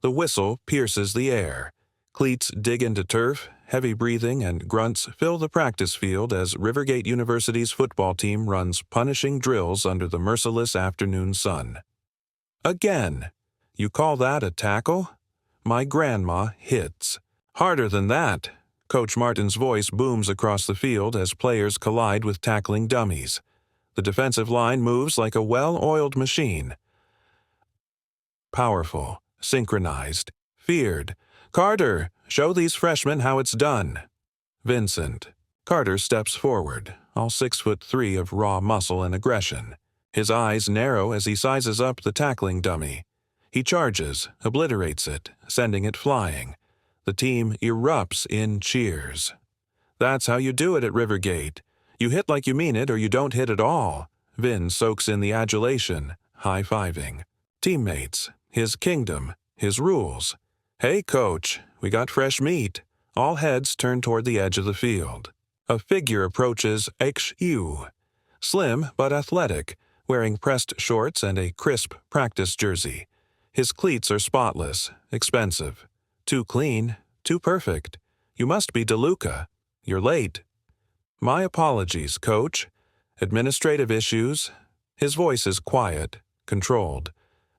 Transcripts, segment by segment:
The whistle pierces the air. Cleats dig into turf, heavy breathing and grunts fill the practice field as Rivergate University's football team runs punishing drills under the merciless afternoon sun. Again! You call that a tackle? My grandma hits. Harder than that. Coach Martin's voice booms across the field as players collide with tackling dummies. The defensive line moves like a well-oiled machine. Powerful, synchronized, feared. Carter, show these freshmen how it's done. Vincent. Carter steps forward, all 6'3" of raw muscle and aggression. His eyes narrow as he sizes up the tackling dummy. He charges, obliterates it, sending it flying. The team erupts in cheers. That's how you do it at Rivergate. You hit like you mean it or you don't hit at all. Vin soaks in the adulation, high-fiving. Teammates, his kingdom, his rules. Hey, coach, we got fresh meat. All heads turn toward the edge of the field. A figure approaches HU. Slim but athletic, wearing pressed shorts and a crisp practice jersey. His cleats are spotless, expensive. Too clean, too perfect. You must be DeLuca. You're late. My apologies, coach. Administrative issues. His voice is quiet, controlled.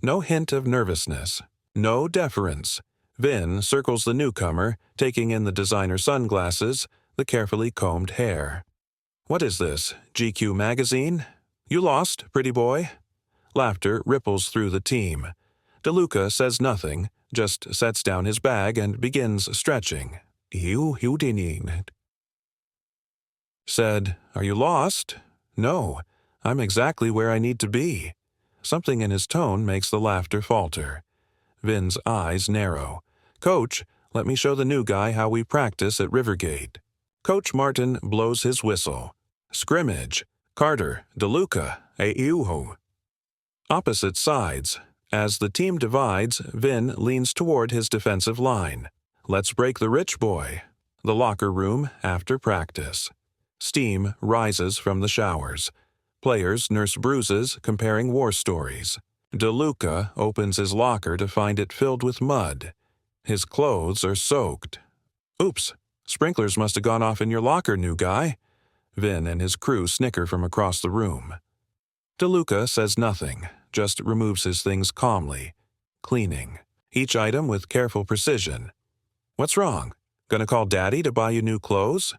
No hint of nervousness. No deference. Vin circles the newcomer, taking in the designer sunglasses, the carefully combed hair. What is this, GQ magazine? You lost, pretty boy. Laughter ripples through the team. DeLuca says nothing, just sets down his bag and begins stretching. You didn't. Said, are you lost? No, I'm exactly where I need to be. Something in his tone makes the laughter falter. Vin's eyes narrow. Coach, let me show the new guy how we practice at Rivergate. Coach Martin blows his whistle. Scrimmage. Carter, DeLuca, Auho. Opposite sides. As the team divides, Vin leans toward his defensive line. Let's break the rich boy. The locker room after practice. Steam rises from the showers. Players nurse bruises, comparing war stories. DeLuca opens his locker to find it filled with mud. His clothes are soaked. Oops, sprinklers must have gone off in your locker, new guy. Vin and his crew snicker from across the room. DeLuca says nothing, just removes his things calmly, cleaning, each item with careful precision. What's wrong? Gonna call Daddy to buy you new clothes?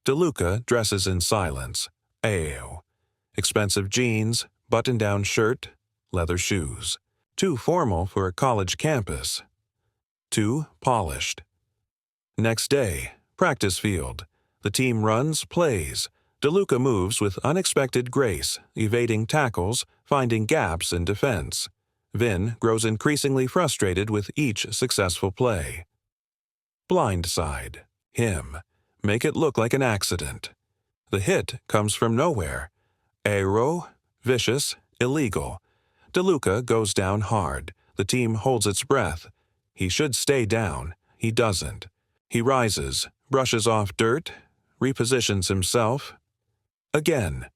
DeLuca dresses in silence. Ayo. Expensive jeans, button-down shirt, leather shoes. Too formal for a college campus. Too polished. Next day, practice field. The team runs, plays. DeLuca moves with unexpected grace, evading tackles, finding gaps in defense. Vin grows increasingly frustrated with each successful play. Blindside. Him. Make it look like an accident. The hit comes from nowhere. Aero, vicious, illegal. DeLuca goes down hard. The team holds its breath. He should stay down. He doesn't. He rises, brushes off dirt, repositions himself. Again.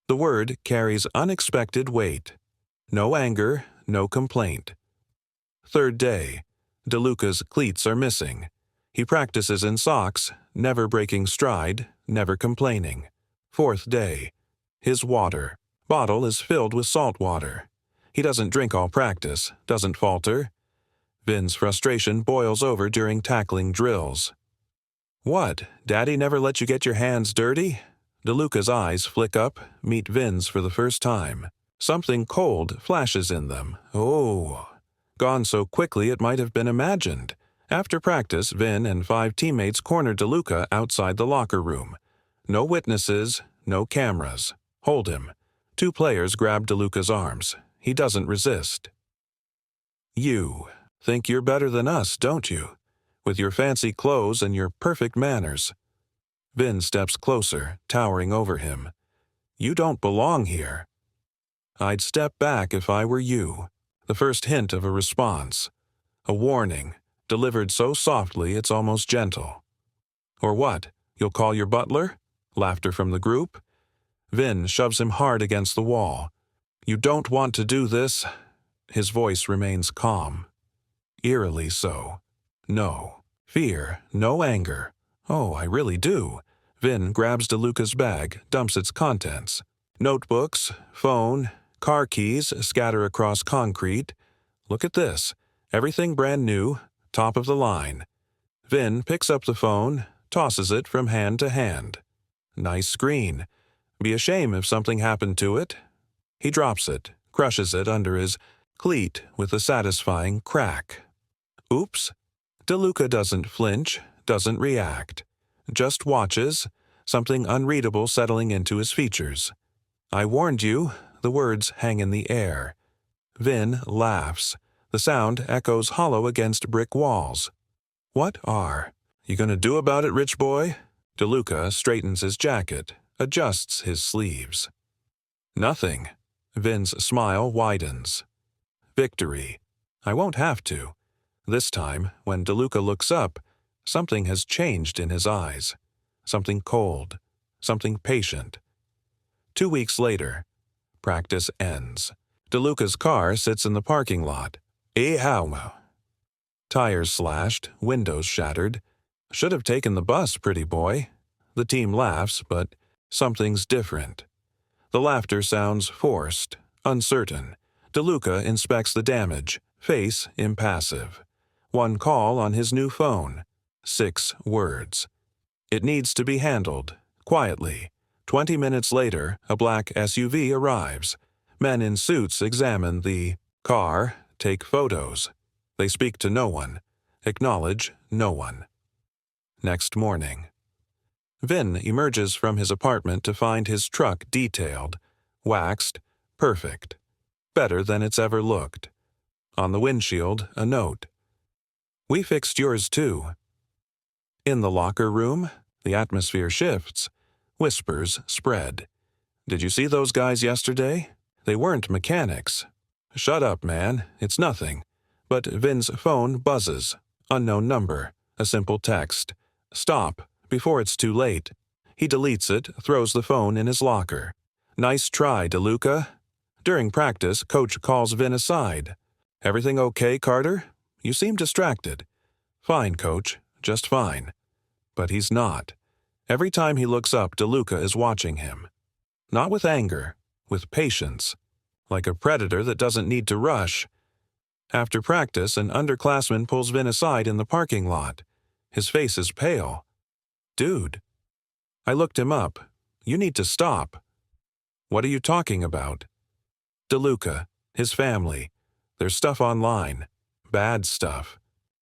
The word carries unexpected weight. No anger, no complaint. Third day. DeLuca's cleats are missing. He practices in socks, never breaking stride, never complaining. Fourth day. His water. Bottle is filled with salt water. He doesn't drink all practice, doesn't falter. Vin's frustration boils over during tackling drills. What, Daddy never let you get your hands dirty? DeLuca's eyes flick up, meet Vin's for the first time. Something cold flashes in them. Oh. Gone so quickly it might have been imagined. After practice, Vin and 5 teammates corner DeLuca outside the locker room. No witnesses, no cameras. Hold him. 2 players grab DeLuca's arms. He doesn't resist. You think you're better than us, don't you? With your fancy clothes and your perfect manners. Vin steps closer, towering over him. You don't belong here. I'd step back if I were you. The first hint of a response. A warning, delivered so softly it's almost gentle. Or what? You'll call your butler? Laughter from the group. Vin shoves him hard against the wall. You don't want to do this. His voice remains calm. eerily so. No. Fear, no anger. Oh, I really do. Vin grabs DeLuca's bag, dumps its contents. Notebooks, phone, car keys scatter across concrete. Look at this. Everything brand new, top of the line. Vin picks up the phone, tosses it from hand to hand. Nice screen. Be a shame if something happened to it. He drops it, crushes it under his cleat with a satisfying crack. Oops. DeLuca doesn't flinch, doesn't react. Just watches, something unreadable settling into his features. I warned you, the words hang in the air. Vin laughs. The sound echoes hollow against brick walls. What are you gonna do about it, rich boy? DeLuca straightens his jacket, adjusts his sleeves. Nothing. Vin's smile widens. Victory. I won't have to. This time, when DeLuca looks up, something has changed in his eyes. Something cold. Something patient. 2 weeks later, practice ends. DeLuca's car sits in the parking lot. How? Tires slashed, windows shattered. Should have taken the bus, pretty boy. The team laughs, but something's different. The laughter sounds forced, uncertain. DeLuca inspects the damage, face impassive. One call on his new phone. 6 words. It needs to be handled, quietly. 20 minutes later, a black SUV arrives. Men in suits examine the car, take photos. They speak to no one, acknowledge no one. Next morning. Vin emerges from his apartment to find his truck detailed, waxed, perfect. Better than it's ever looked. On the windshield, a note. We fixed yours too. In the locker room, the atmosphere shifts. Whispers spread. Did you see those guys yesterday? They weren't mechanics. Shut up, man. It's nothing. But Vin's phone buzzes. Unknown number. A simple text. Stop, before it's too late. He deletes it, throws the phone in his locker. Nice try, DeLuca. During practice, Coach calls Vin aside. Everything okay, Carter? You seem distracted. Fine, Coach. Just fine. But he's not. Every time he looks up, DeLuca is watching him. Not with anger, with patience. Like a predator that doesn't need to rush. After practice, an underclassman pulls Vin aside in the parking lot. His face is pale. Dude. I looked him up. You need to stop. What are you talking about? DeLuca, his family. There's stuff online. Bad stuff.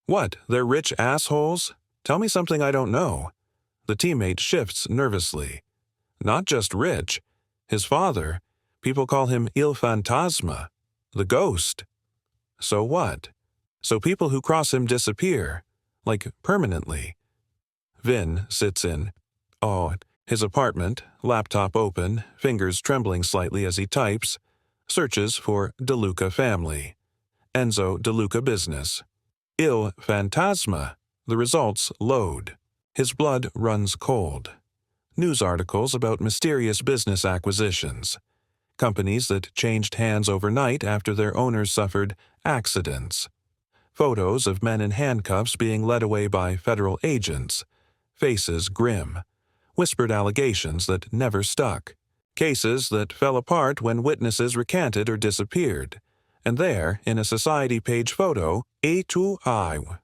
What, they're rich assholes? Tell me something I don't know. The teammate shifts nervously. Not just rich. His father, people call him Il Fantasma, the ghost. So what? So people who cross him disappear, like permanently. Vin sits in his apartment, laptop open, fingers trembling slightly as he types, searches for DeLuca family. Enzo DeLuca business. Il Fantasma. The results load. His blood runs cold. News articles about mysterious business acquisitions. Companies that changed hands overnight after their owners suffered accidents. Photos of men in handcuffs being led away by federal agents. Faces grim. Whispered allegations that never stuck. Cases that fell apart when witnesses recanted or disappeared. And there, in a society page photo, A2I.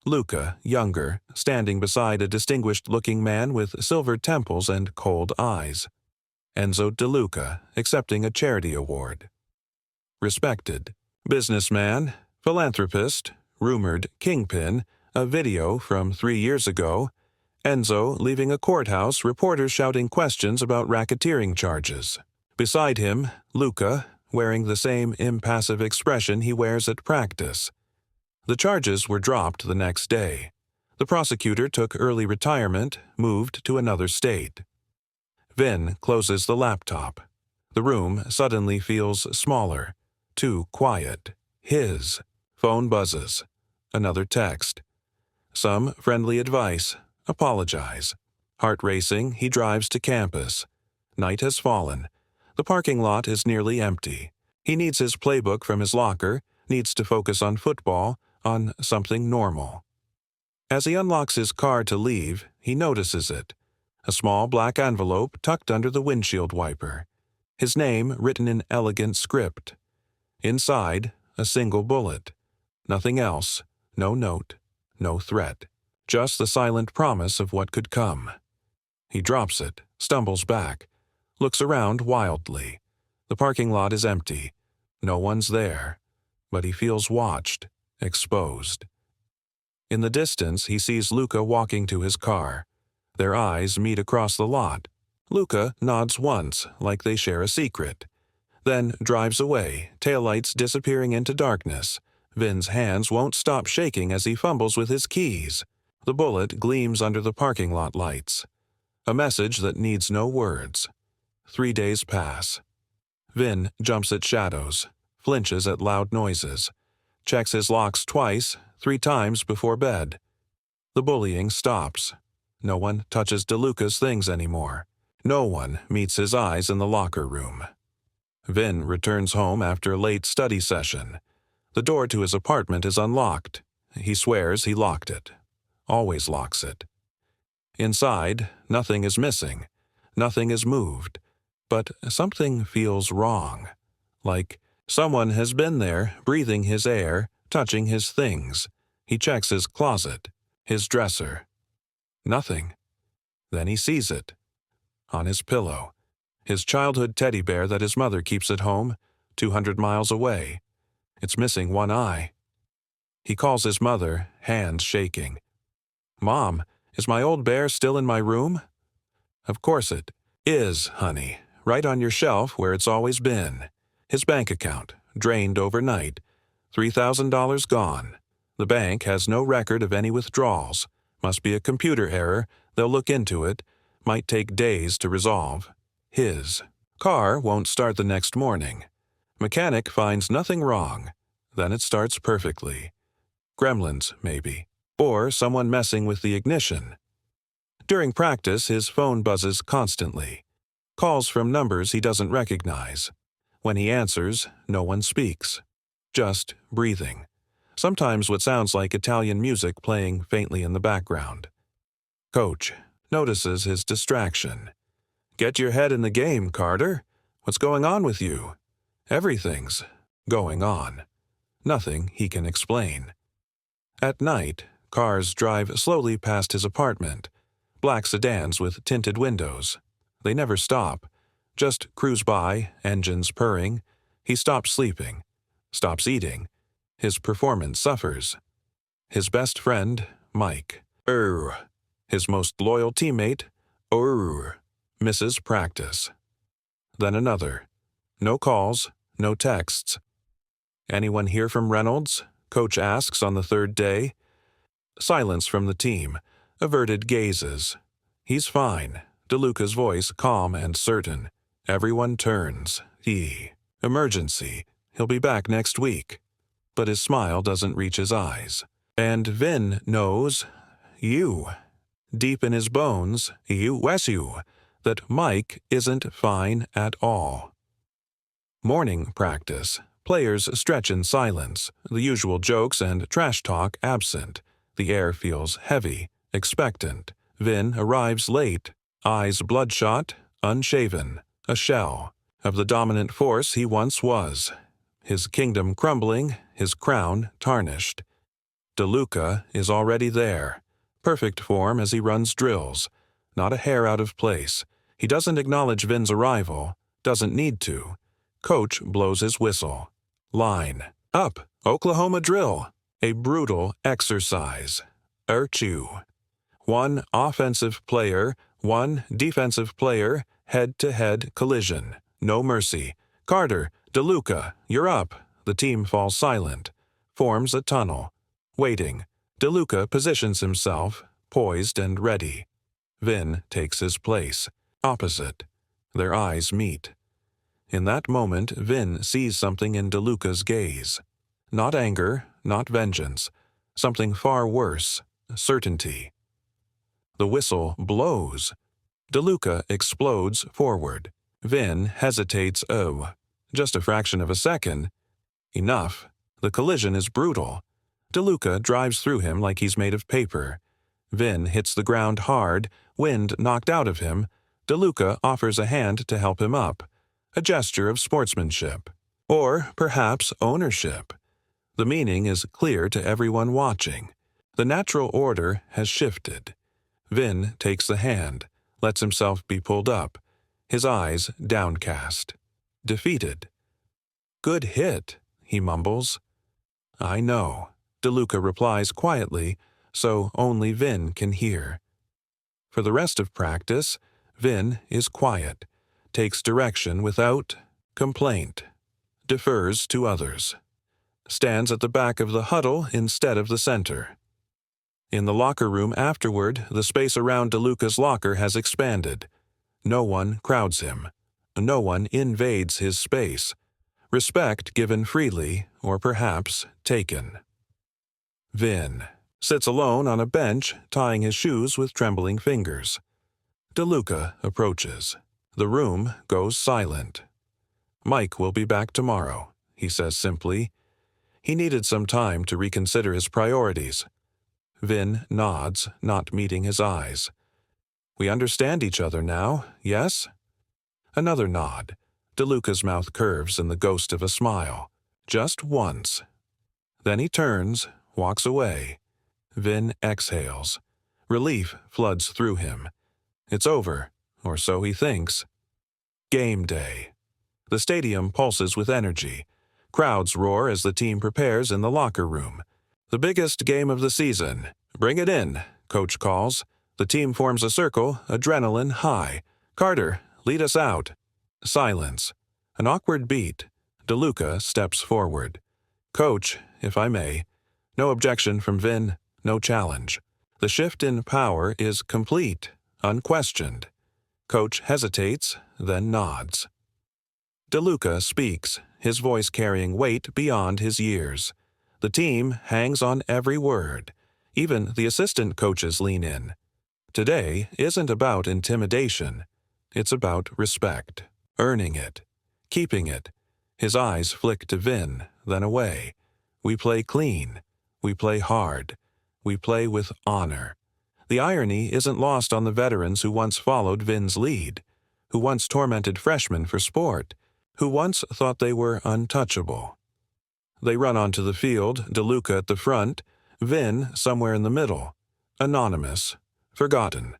Luca, younger, standing beside a distinguished-looking man with silver temples and cold eyes. Enzo DeLuca, accepting a charity award. Respected. Businessman, philanthropist, rumored kingpin, a video from 3 years ago. Enzo leaving a courthouse, reporters shouting questions about racketeering charges. Beside him, Luca, wearing the same impassive expression he wears at practice. The charges were dropped the next day. The prosecutor took early retirement, moved to another state. Vin closes the laptop. The room suddenly feels smaller, too quiet. His phone buzzes. Another text. Some friendly advice. Apologize. Heart racing, he drives to campus. Night has fallen. The parking lot is nearly empty. He needs his playbook from his locker, needs to focus on football, on something normal. As he unlocks his car to leave, he notices it. A small black envelope tucked under the windshield wiper. His name written in elegant script. Inside, a single bullet. Nothing else, no note, no threat. Just the silent promise of what could come. He drops it, stumbles back, looks around wildly. The parking lot is empty. No one's there. But he feels watched, exposed. In the distance, he sees DeLuca walking to his car. Their eyes meet across the lot. DeLuca nods once, like they share a secret. Then drives away, taillights disappearing into darkness. Vin's hands won't stop shaking as he fumbles with his keys. The bullet gleams under the parking lot lights. A message that needs no words. 3 days pass. Vin jumps at shadows, flinches at loud noises, checks his locks twice, 3 times before bed. The bullying stops. No one touches DeLuca's things anymore. No one meets his eyes in the locker room. Vin returns home after a late study session. The door to his apartment is unlocked. He swears he locked it. Always locks it. Inside, nothing is missing. Nothing is moved. But something feels wrong. Like someone has been there, breathing his air, touching his things. He checks his closet, his dresser. Nothing. Then he sees it. On his pillow. His childhood teddy bear that his mother keeps at home, 200 miles away. It's missing one eye. He calls his mother, hands shaking. "Mom, is my old bear still in my room?" "Of course it is, honey. Right on your shelf where it's always been. His bank account, drained overnight. $3,000 gone. The bank has no record of any withdrawals. Must be a computer error. They'll look into it. Might take days to resolve. His car won't start the next morning. Mechanic finds nothing wrong. Then it starts perfectly. Gremlins, maybe. Or someone messing with the ignition. During practice, his phone buzzes constantly. Calls from numbers he doesn't recognize. When he answers, no one speaks. Just breathing. Sometimes what sounds like Italian music playing faintly in the background. Coach notices his distraction. "Get your head in the game, Carter. What's going on with you?" Everything's going on. Nothing he can explain. At night, cars drive slowly past his apartment. Black sedans with tinted windows. They never stop. Just cruise by, engines purring. He stops sleeping. Stops eating. His performance suffers. His best friend, Mike. His most loyal teammate, misses practice. Then another. No calls, no texts. "Anyone hear from Reynolds?" Coach asks on the 3rd day. Silence from the team. Averted gazes. He's fine. DeLuca's voice calm and certain. Everyone turns. Emergency. He'll be back next week. But his smile doesn't reach his eyes. And Vin knows, deep in his bones, that Mike isn't fine at all. Morning practice. Players stretch in silence, the usual jokes and trash talk absent. The air feels heavy, expectant. Vin arrives late, eyes bloodshot, unshaven, a shell of the dominant force he once was. His kingdom crumbling, his crown tarnished. DeLuca is already there, perfect form as he runs drills, not a hair out of place. He doesn't acknowledge Vin's arrival, doesn't need to. Coach blows his whistle. Line up, Oklahoma drill, a brutal exercise. One offensive player, one defensive player, head-to-head collision. No mercy. Carter, DeLuca, you're up. The team falls silent. Forms a tunnel. Waiting. DeLuca positions himself, poised and ready. Vin takes his place. Opposite. Their eyes meet. In that moment, Vin sees something in DeLuca's gaze. Not anger, not vengeance. Something far worse. Certainty. The whistle blows. DeLuca explodes forward. Vin hesitates, just a fraction of a second. Enough. The collision is brutal. DeLuca drives through him like he's made of paper. Vin hits the ground hard, wind knocked out of him. DeLuca offers a hand to help him up, a gesture of sportsmanship. Or perhaps ownership. The meaning is clear to everyone watching. The natural order has shifted. Vin takes the hand, lets himself be pulled up, his eyes downcast. Defeated. "Good hit," he mumbles. "I know," DeLuca replies quietly, so only Vin can hear. For the rest of practice, Vin is quiet, takes direction without complaint, defers to others, stands at the back of the huddle instead of the center. In the locker room afterward, the space around DeLuca's locker has expanded. No one crowds him. No one invades his space. Respect given freely, or perhaps taken. Vin sits alone on a bench, tying his shoes with trembling fingers. DeLuca approaches. The room goes silent. "Mike will be back tomorrow," he says simply. He needed some time to reconsider his priorities. Vin nods, not meeting his eyes. "We understand each other now, yes?" Another nod. DeLuca's mouth curves in the ghost of a smile. Just once. Then he turns, walks away. Vin exhales. Relief floods through him. It's over, or so he thinks. Game day. The stadium pulses with energy. Crowds roar as the team prepares in the locker room. "The biggest game of the season. Bring it in," coach calls. The team forms a circle, adrenaline high. "Carter, lead us out." Silence. An awkward beat. DeLuca steps forward. "Coach, if I may." No objection from Vin, no challenge. The shift in power is complete, unquestioned. Coach hesitates, then nods. DeLuca speaks, his voice carrying weight beyond his years. The team hangs on every word. Even the assistant coaches lean in. Today isn't about intimidation. It's about respect, earning it, keeping it. His eyes flick to Vin, then away. We play clean. We play hard. We play with honor. The irony isn't lost on the veterans who once followed Vin's lead, who once tormented freshmen for sport, who once thought they were untouchable. They run onto the field, DeLuca at the front, Vin somewhere in the middle, anonymous, forgotten.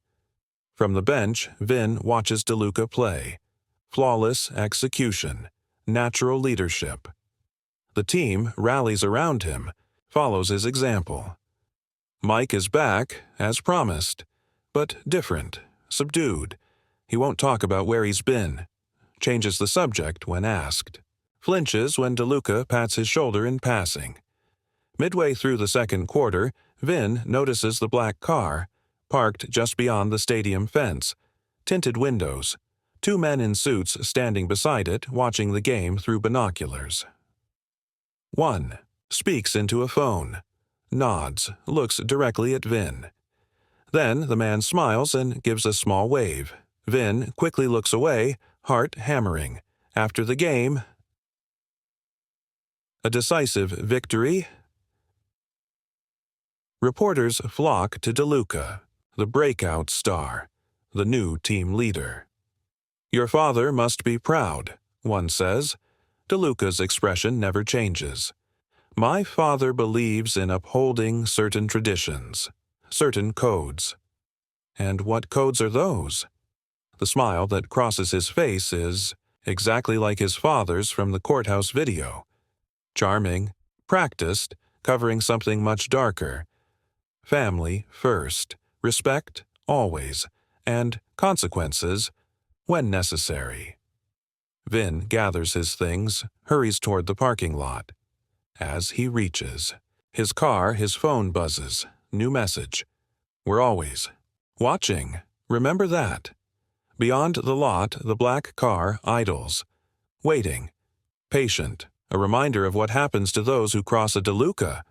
From the bench, Vin watches DeLuca play. Flawless execution, natural leadership. The team rallies around him, follows his example. Mike is back, as promised, but different, subdued. He won't talk about where he's been. Changes the subject when asked. Flinches when DeLuca pats his shoulder in passing. Midway through the second quarter, Vin notices the black car, parked just beyond the stadium fence. Tinted windows. Two men in suits standing beside it, watching the game through binoculars. One speaks into a phone. Nods, looks directly at Vin. Then the man smiles and gives a small wave. Vin quickly looks away, heart hammering. After the game, a decisive victory. Reporters flock to DeLuca, the breakout star, the new team leader. "Your father must be proud," one says. DeLuca's expression never changes. "My father believes in upholding certain traditions, certain codes." And what codes are those? The smile that crosses his face is exactly like his father's from the courthouse video. Charming, practiced, covering something much darker. Family first, respect always, and consequences when necessary. Vin gathers his things, hurries toward the parking lot. As he reaches, his phone buzzes. New message. "We're always watching. Remember that." Beyond the lot, the black car idles. Waiting. Patient. A reminder of what happens to those who cross a DeLuca.